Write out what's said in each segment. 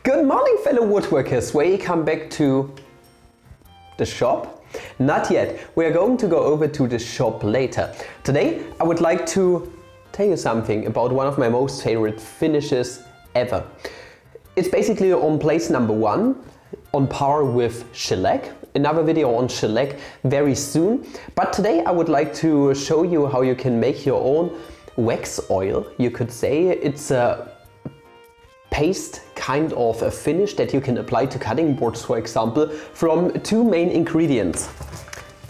Good morning, fellow woodworkers. Welcome back to the shop. Not yet. We are going to go over to the shop later. Today I would like to tell you something about one of my most favorite finishes ever. It's basically on place number 1, on par with shellac. Another video on shellac very soon. But today I would like to show you how you can make your own wax oil, you could say. It's a paste kind of a finish that you can apply to cutting boards, for example, from 2 main ingredients.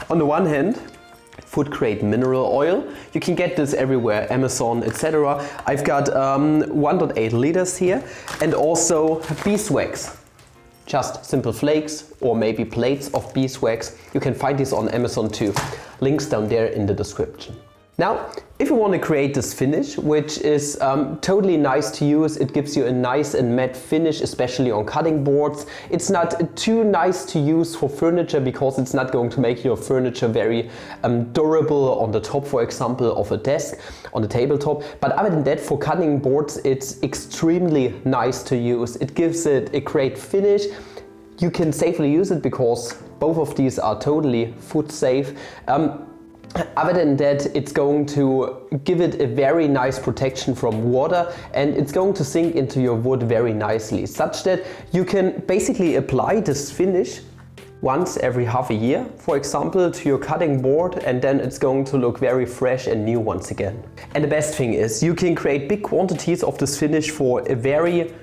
On the one hand, food grade mineral oil. You can get this everywhere, Amazon, etc. I've got 1.8 liters here, and also beeswax. Just simple flakes or maybe plates of beeswax. You can find these on Amazon too. Links down there in the description. Now, if you want to create this finish, which is totally nice to use, it gives you a nice and matte finish, especially on cutting boards. It's not too nice to use for furniture because it's not going to make your furniture very durable on the top, for example, of a desk, on the tabletop. But other than that, for cutting boards, it's extremely nice to use. It gives it a great finish. You can safely use it because both of these are totally food safe. Other than that, it's going to give it a very nice protection from water, and it's going to sink into your wood very nicely, such that you can basically apply this finish once every half a year, for example, to your cutting board, and then it's going to look very fresh and new once again. And the best thing is you can create big quantities of this finish for a very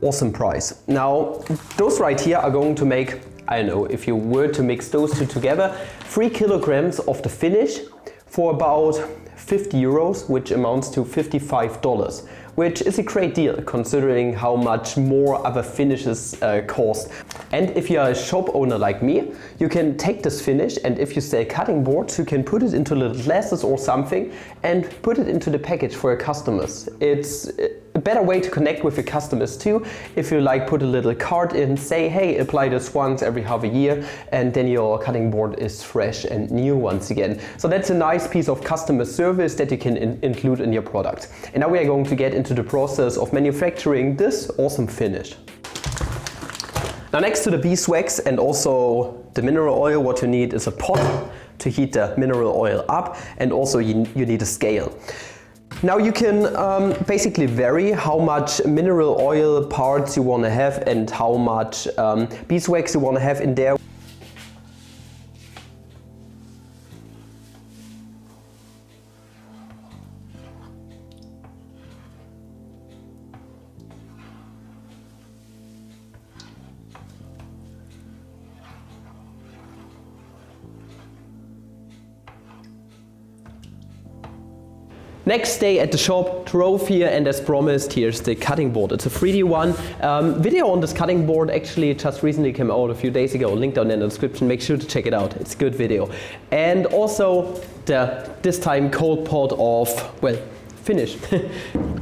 awesome price. Now, those right here are going to make, I don't know, if you were to mix those two together, 3 kilograms of the finish for about 50 euros, which amounts to $55, which is a great deal considering how much more other finishes cost. And if you're a shop owner like me, you can take this finish, and if you sell cutting boards, you can put it into little glasses or something and put it into the package for your customers. It's a better way to connect with your customers too. If you like, put a little card in, say, hey, apply this once every half a year, and then your cutting board is fresh and new once again. So that's a nice piece of customer service that you can include in your product. And now we are going to get into the process of manufacturing this awesome finish. Now, next to the beeswax and also the mineral oil, what you need is a pot to heat the mineral oil up, and also you need a scale. Now you can basically vary how much mineral oil parts you want to have and how much beeswax you want to have in there. Next day at the shop, drove here, and as promised, here's the cutting board. It's a 3D one. Video on this cutting board actually just recently came out a few days ago. Link down in the description. Make sure to check it out. It's a good video. And also the this time cold pot of, well, finish.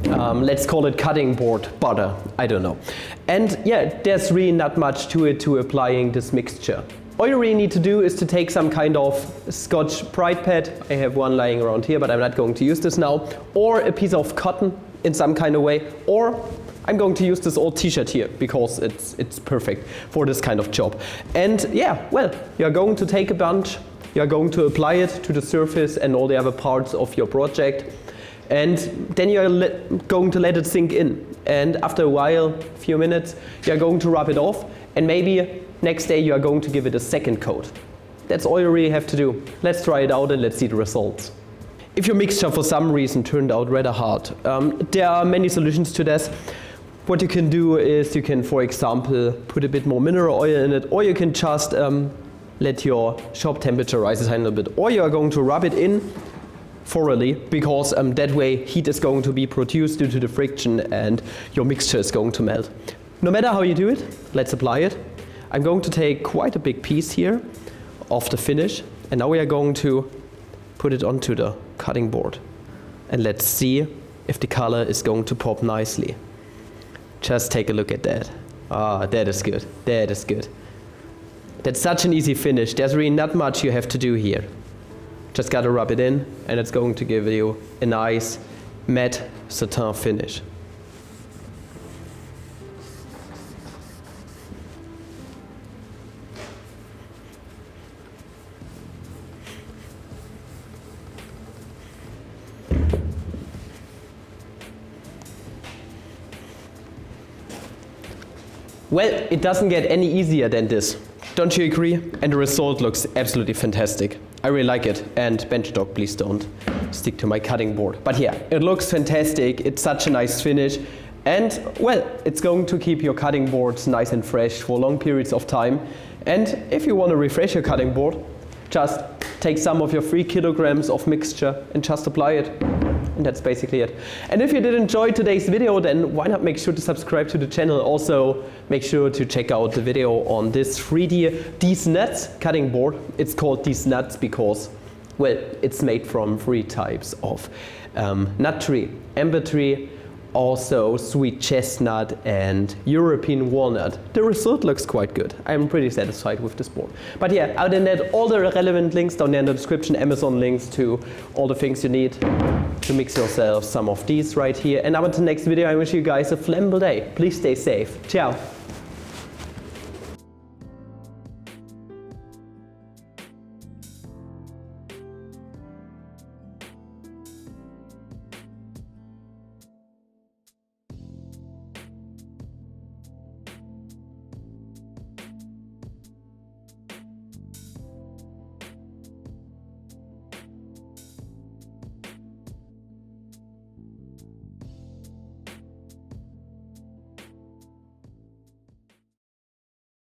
Let's call it cutting board butter. I don't know. And yeah, there's really not much to it to applying this mixture. All you really need to do is to take some kind of Scotch Brite pad. I have one lying around here, but I'm not going to use this now. Or a piece of cotton in some kind of way. Or I'm going to use this old t-shirt here because it's perfect for this kind of job. And yeah, well, you're going to take a bunch, you're going to apply it to the surface and all the other parts of your project. And then you're going to let it sink in. And after a while, a few minutes, you're going to rub it off, and maybe next day you are going to give it a second coat. That's all you really have to do. Let's try it out and let's see the results. If your mixture for some reason turned out rather hard, there are many solutions to this. What you can do is you can, for example, put a bit more mineral oil in it, or you can just let your shop temperature rise a tiny bit, or you are going to rub it in thoroughly, because that way heat is going to be produced due to the friction and your mixture is going to melt. No matter how you do it, let's apply it. I'm going to take quite a big piece here of the finish, and now we are going to put it onto the cutting board. And let's see if the color is going to pop nicely. Just take a look at that. Ah, that is good. That is good. That's such an easy finish. There's really not much you have to do here. Just gotta rub it in, and it's going to give you a nice matte satin finish. Well, it doesn't get any easier than this. Don't you agree? And the result looks absolutely fantastic. I really like it. And bench dog, please don't stick to my cutting board. But yeah, it looks fantastic. It's such a nice finish. And well, it's going to keep your cutting boards nice and fresh for long periods of time. And if you want to refresh your cutting board, just take some of your 3 kilograms of mixture and just apply it. And that's basically it. And if you did enjoy today's video, then why not make sure to subscribe to the channel. Also, make sure to check out the video on this 3D These Nuts cutting board. It's called These Nuts because, well, it's made from 3 types of nut tree. Amber tree, also sweet chestnut and European walnut. The result looks quite good. I'm pretty satisfied with this board. But yeah, other than that, all the relevant links down there in the description, Amazon links to all the things you need to mix yourself some of these right here. And up until the next video, I wish you guys a flammable day. Please stay safe. Ciao.